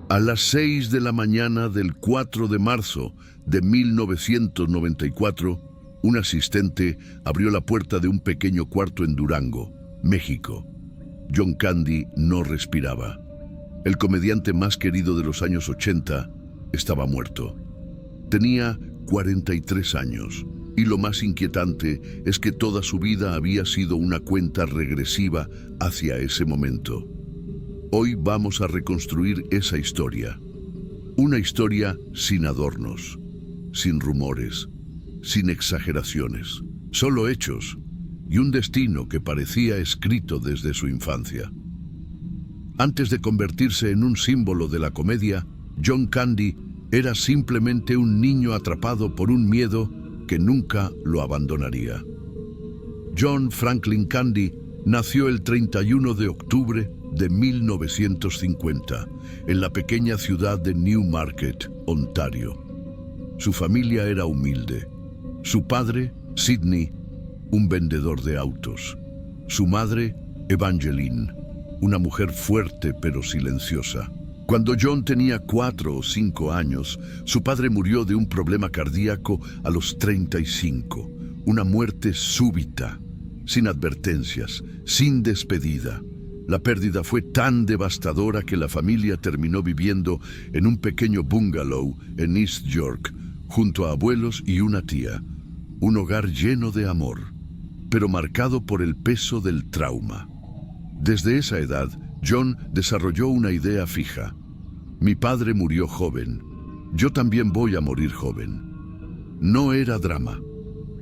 A las 6 de la mañana del 4 de marzo de 1994, un asistente abrió la puerta de un pequeño cuarto en Durango, México. John Candy no respiraba. El comediante más querido de los años 80 estaba muerto. Tenía 43 años, y lo más inquietante es que toda su vida había sido una cuenta regresiva hacia ese momento. Hoy vamos a reconstruir esa historia. Una historia sin adornos, sin rumores, sin exageraciones, solo hechos y un destino que parecía escrito desde su infancia. Antes de convertirse en un símbolo de la comedia, John Candy era simplemente un niño atrapado por un miedo que nunca lo abandonaría. John Franklin Candy nació el 31 de octubre de 1950 en la pequeña ciudad de Newmarket, Ontario. Su familia era humilde. Su padre, Sidney, un vendedor de autos. Su madre, Evangeline, una mujer fuerte pero silenciosa. Cuando John tenía 4 o 5 años, su padre murió de un problema cardíaco a los 35, una muerte súbita, sin advertencias, sin despedida. La pérdida fue tan devastadora que la familia terminó viviendo en un pequeño bungalow en East York, junto a abuelos y una tía. Un hogar lleno de amor, pero marcado por el peso del trauma. Desde esa edad, John desarrolló una idea fija. Mi padre murió joven. Yo también voy a morir joven. No era drama,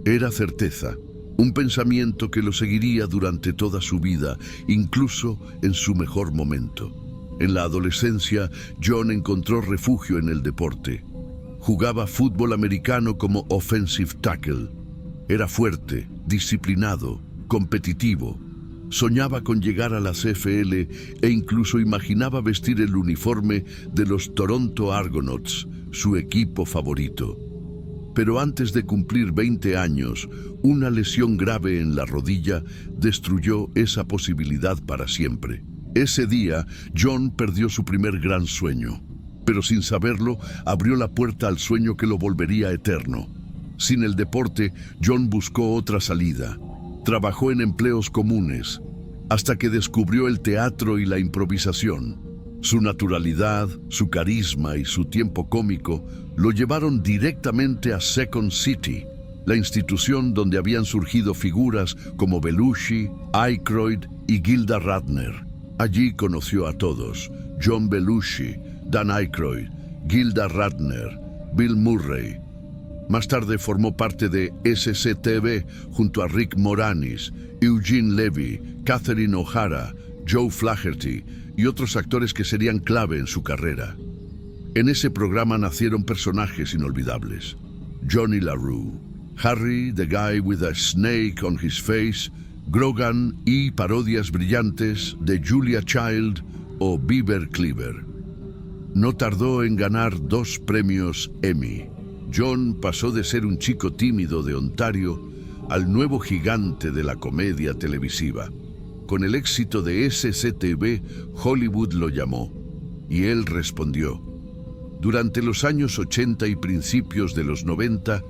era certeza. Un pensamiento que lo seguiría durante toda su vida, incluso en su mejor momento. En la adolescencia, John encontró refugio en el deporte. Jugaba fútbol americano como offensive tackle. Era fuerte, disciplinado, competitivo. Soñaba con llegar a la CFL e incluso imaginaba vestir el uniforme de los Toronto Argonauts, su equipo favorito. Pero antes de cumplir 20 años, una lesión grave en la rodilla destruyó esa posibilidad para siempre. Ese día, John perdió su primer gran sueño, pero sin saberlo, abrió la puerta al sueño que lo volvería eterno. Sin el deporte, John buscó otra salida. Trabajó en empleos comunes, hasta que descubrió el teatro y la improvisación. Su naturalidad, su carisma y su tiempo cómico lo llevaron directamente a Second City, la institución donde habían surgido figuras como Belushi, Aykroyd y Gilda Radner. Allí conoció a todos: John Belushi, Dan Aykroyd, Gilda Radner, Bill Murray. Más tarde formó parte de SCTV junto a Rick Moranis, Eugene Levy, Catherine O'Hara, Joe Flaherty y otros actores que serían clave en su carrera. En ese programa nacieron personajes inolvidables: Johnny LaRue, Harry, the guy with a snake on his face, Grogan y parodias brillantes de Julia Child o Beaver Cleaver. No tardó en ganar 2 premios Emmy. John pasó de ser un chico tímido de Ontario al nuevo gigante de la comedia televisiva. Con el éxito de SCTV, Hollywood lo llamó, y él respondió. Durante los años 80 y principios de los 90,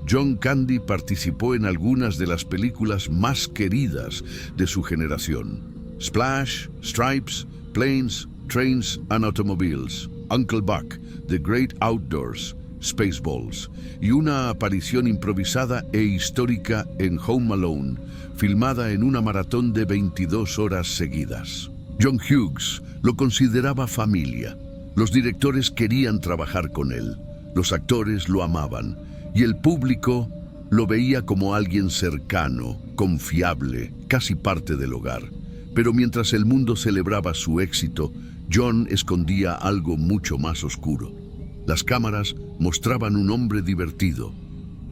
John Candy participó en algunas de las películas más queridas de su generación: Splash, Stripes, Planes, Trains and Automobiles, Uncle Buck, The Great Outdoors, Spaceballs, y una aparición improvisada e histórica en Home Alone, filmada en una maratón de 22 horas seguidas. John Hughes lo consideraba familia. Los directores querían trabajar con él, los actores lo amaban, y el público lo veía como alguien cercano, confiable, casi parte del hogar. Pero mientras el mundo celebraba su éxito, John escondía algo mucho más oscuro. Las cámaras mostraban un hombre divertido.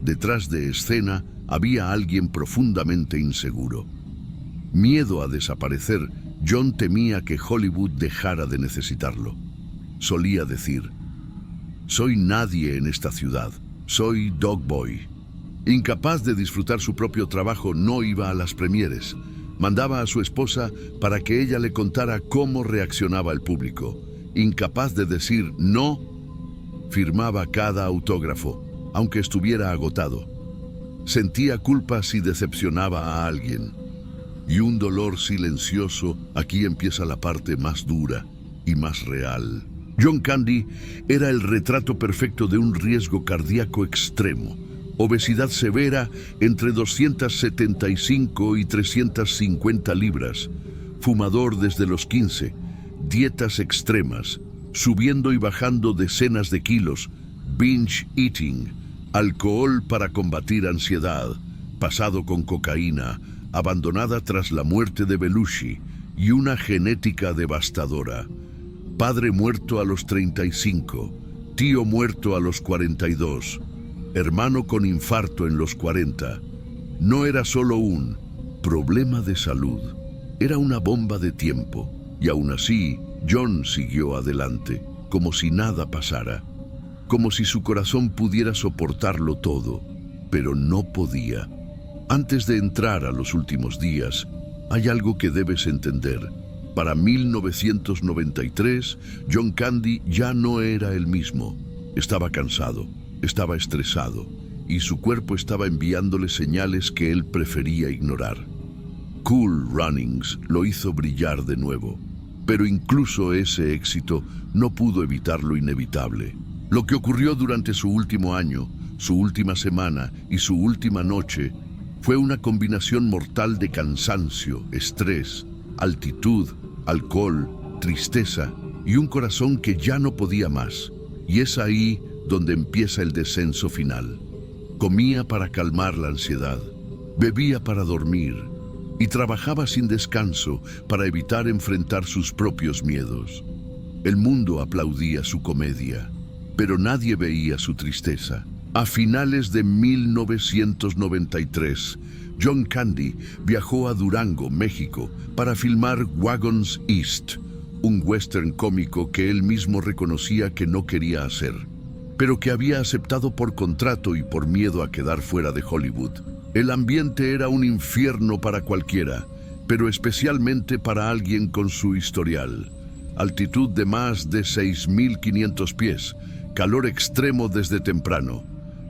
Detrás de escena había alguien profundamente inseguro. Miedo a desaparecer, John temía que Hollywood dejara de necesitarlo. Solía decir: «Soy nadie en esta ciudad, soy Dog Boy». Incapaz de disfrutar su propio trabajo, no iba a las premieres. Mandaba a su esposa para que ella le contara cómo reaccionaba el público. incapaz de decir no, firmaba cada autógrafo, aunque estuviera agotado. Sentía culpa si decepcionaba a alguien. Y un dolor silencioso. Aquí empieza la parte más dura y más real. John Candy era el retrato perfecto de un riesgo cardíaco extremo. Obesidad severa entre 275 y 350 libras. Fumador desde los 15. Dietas extremas. Subiendo y bajando decenas de kilos. Binge eating. Alcohol para combatir ansiedad. Pasado con cocaína. Abandonada tras la muerte de Belushi. Y una genética devastadora. Padre muerto a los 35, tío muerto a los 42, hermano con infarto en los 40. No era solo un problema de salud, era una bomba de tiempo. Y aún así, John siguió adelante, como si nada pasara, como si su corazón pudiera soportarlo todo, pero no podía. Antes de entrar a los últimos días, hay algo que debes entender. Para 1993, John Candy ya no era el mismo. Estaba cansado, estaba estresado, y su cuerpo estaba enviándole señales que él prefería ignorar. Cool Runnings lo hizo brillar de nuevo, pero incluso ese éxito no pudo evitar lo inevitable. Lo que ocurrió durante su último año, su última semana y su última noche fue una combinación mortal de cansancio, estrés, altitud, alcohol, tristeza y un corazón que ya no podía más. Y es ahí donde empieza el descenso final. Comía para calmar la ansiedad, bebía para dormir y trabajaba sin descanso para evitar enfrentar sus propios miedos. El mundo aplaudía su comedia, pero nadie veía su tristeza. A finales de 1993, John Candy viajó a Durango, México, para filmar Wagons East, un western cómico que él mismo reconocía que no quería hacer, pero que había aceptado por contrato y por miedo a quedar fuera de Hollywood. El ambiente era un infierno para cualquiera, pero especialmente para alguien con su historial. Altitud de más de 6.500 pies, calor extremo desde temprano,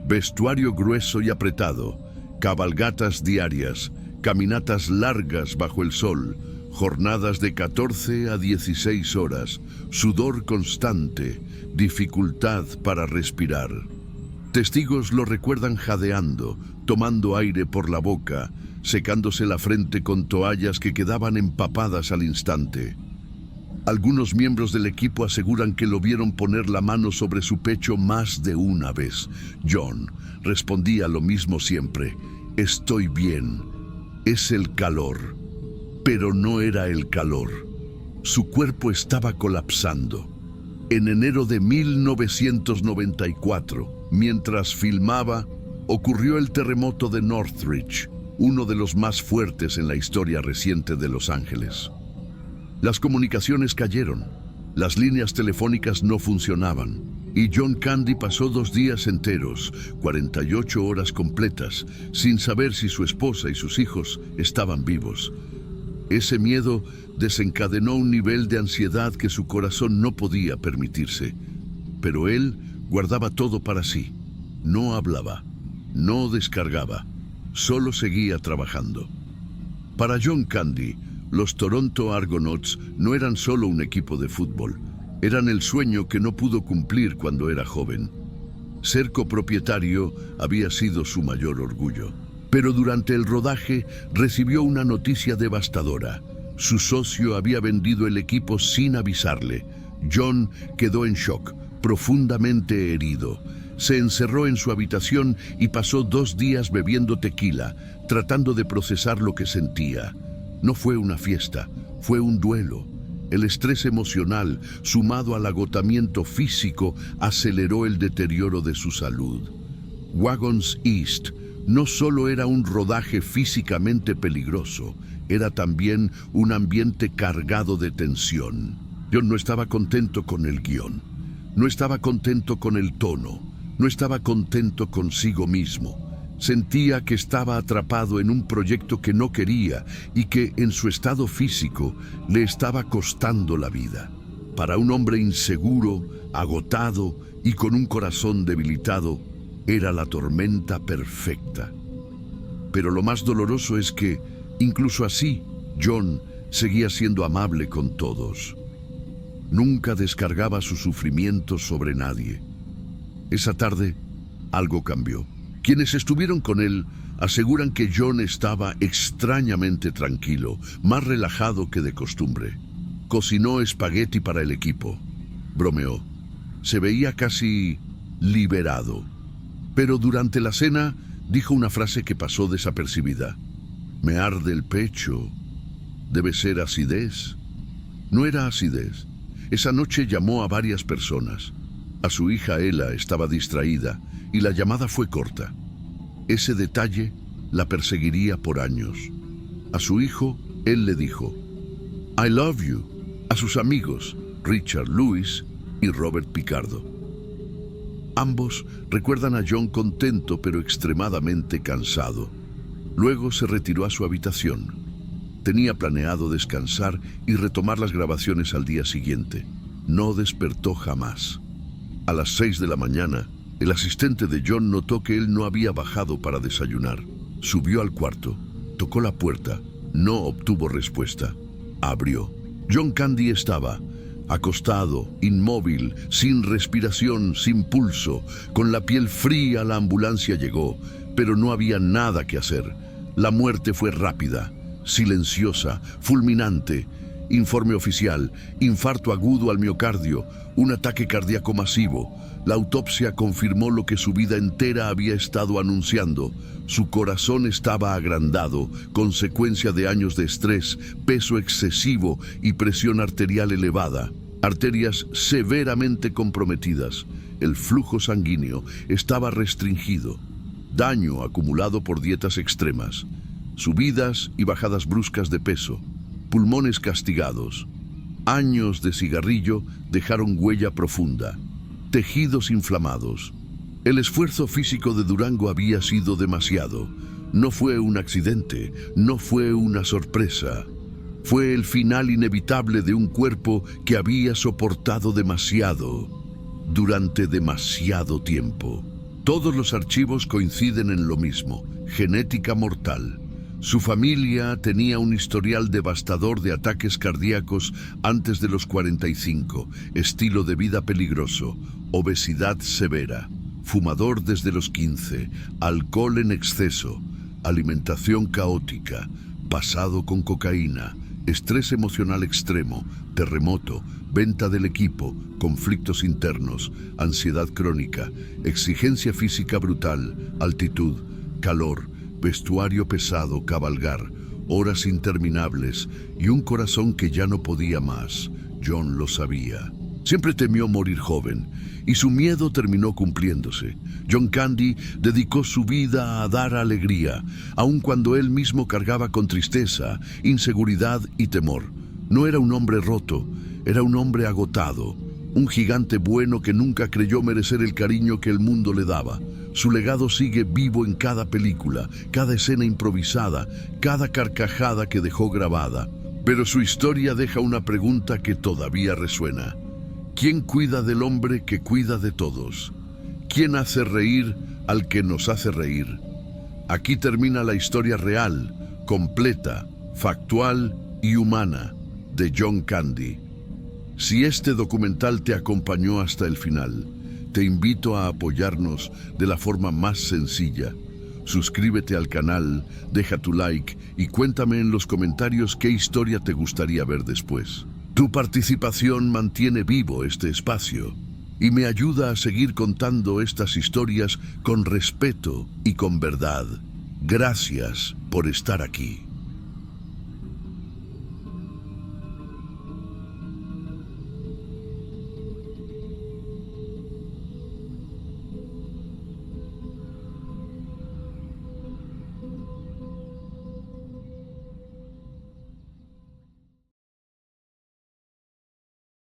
vestuario grueso y apretado, cabalgatas diarias, caminatas largas bajo el sol, jornadas de 14 a 16 horas, sudor constante, dificultad para respirar. Testigos lo recuerdan jadeando, tomando aire por la boca, secándose la frente con toallas que quedaban empapadas al instante. Algunos miembros del equipo aseguran que lo vieron poner la mano sobre su pecho más de una vez. John respondía lo mismo siempre: estoy bien, es el calor. Pero no era el calor. Su cuerpo estaba colapsando. En enero de 1994, mientras filmaba, ocurrió el terremoto de Northridge, uno de los más fuertes en la historia reciente de Los Ángeles. Las comunicaciones cayeron, las líneas telefónicas no funcionaban, y John Candy pasó 2 días enteros, 48 horas completas, sin saber si su esposa y sus hijos estaban vivos. Ese miedo desencadenó un nivel de ansiedad que su corazón no podía permitirse, pero él guardaba todo para sí. No hablaba, no descargaba, solo seguía trabajando. Para John Candy, los Toronto Argonauts no eran solo un equipo de fútbol, eran el sueño que no pudo cumplir cuando era joven. Ser copropietario había sido su mayor orgullo. Pero durante el rodaje recibió una noticia devastadora. Su socio había vendido el equipo sin avisarle. John quedó en shock, profundamente herido. Se encerró en su habitación y pasó 2 días bebiendo tequila, tratando de procesar lo que sentía. No fue una fiesta, fue un duelo. El estrés emocional, sumado al agotamiento físico, aceleró el deterioro de su salud. Wagons East no solo era un rodaje físicamente peligroso, era también un ambiente cargado de tensión. John no estaba contento con el guión, no estaba contento con el tono, no estaba contento consigo mismo. Sentía que estaba atrapado en un proyecto que no quería y que en su estado físico le estaba costando la vida. Para un hombre inseguro, agotado y con un corazón debilitado, era la tormenta perfecta. Pero lo más doloroso es que, incluso así, John seguía siendo amable con todos. Nunca descargaba su sufrimiento sobre nadie. Esa tarde, algo cambió. Quienes estuvieron con él aseguran que John estaba extrañamente tranquilo, más relajado que de costumbre. Cocinó espagueti para el equipo. Bromeó. Se veía casi liberado. Pero durante la cena dijo una frase que pasó desapercibida. Me arde el pecho. Debe ser acidez. No era acidez. Esa noche llamó a varias personas. A su hija Ella estaba distraída y la llamada fue corta. Ese detalle la perseguiría por años. A su hijo, él le dijo, I love you. A sus amigos, Richard Lewis y Robert Picardo. Ambos recuerdan a John contento pero extremadamente cansado. Luego se retiró a su habitación. Tenía planeado descansar y retomar las grabaciones al día siguiente. No despertó jamás. A las 6 de la mañana, el asistente de John notó que él no había bajado para desayunar. Subió al cuarto, tocó la puerta, no obtuvo respuesta. Abrió. John Candy estaba acostado, inmóvil, sin respiración, sin pulso, con la piel fría. La ambulancia llegó, pero no había nada que hacer. La muerte fue rápida, silenciosa, fulminante. Informe oficial, infarto agudo al miocardio, un ataque cardíaco masivo. La autopsia confirmó lo que su vida entera había estado anunciando. Su corazón estaba agrandado, consecuencia de años de estrés, peso excesivo y presión arterial elevada. Arterias severamente comprometidas. El flujo sanguíneo estaba restringido. Daño acumulado por dietas extremas. Subidas y bajadas bruscas de peso. Pulmones castigados. Años de cigarrillo dejaron huella profunda. Tejidos inflamados. El esfuerzo físico de Durango había sido demasiado. No fue un accidente, no fue una sorpresa. Fue el final inevitable de un cuerpo que había soportado demasiado, durante demasiado tiempo. Todos los archivos coinciden en lo mismo: genética mortal. Su familia tenía un historial devastador de ataques cardíacos antes de los 45, estilo de vida peligroso, obesidad severa, fumador desde los 15, alcohol en exceso, alimentación caótica, pasado con cocaína, estrés emocional extremo, terremoto, venta del equipo, conflictos internos, ansiedad crónica, exigencia física brutal, altitud, calor, vestuario pesado, cabalgar, horas interminables y un corazón que ya no podía más. John lo sabía. Siempre temió morir joven y su miedo terminó cumpliéndose. John Candy dedicó su vida a dar alegría, aun cuando él mismo cargaba con tristeza, inseguridad y temor. No era un hombre roto, era un hombre agotado, un gigante bueno que nunca creyó merecer el cariño que el mundo le daba. Su legado sigue vivo en cada película, cada escena improvisada, cada carcajada que dejó grabada. Pero su historia deja una pregunta que todavía resuena. ¿Quién cuida del hombre que cuida de todos? ¿Quién hace reír al que nos hace reír? Aquí termina la historia real, completa, factual y humana de John Candy. Si este documental te acompañó hasta el final, te invito a apoyarnos de la forma más sencilla. Suscríbete al canal, deja tu like y cuéntame en los comentarios qué historia te gustaría ver después. Tu participación mantiene vivo este espacio y me ayuda a seguir contando estas historias con respeto y con verdad. Gracias por estar aquí.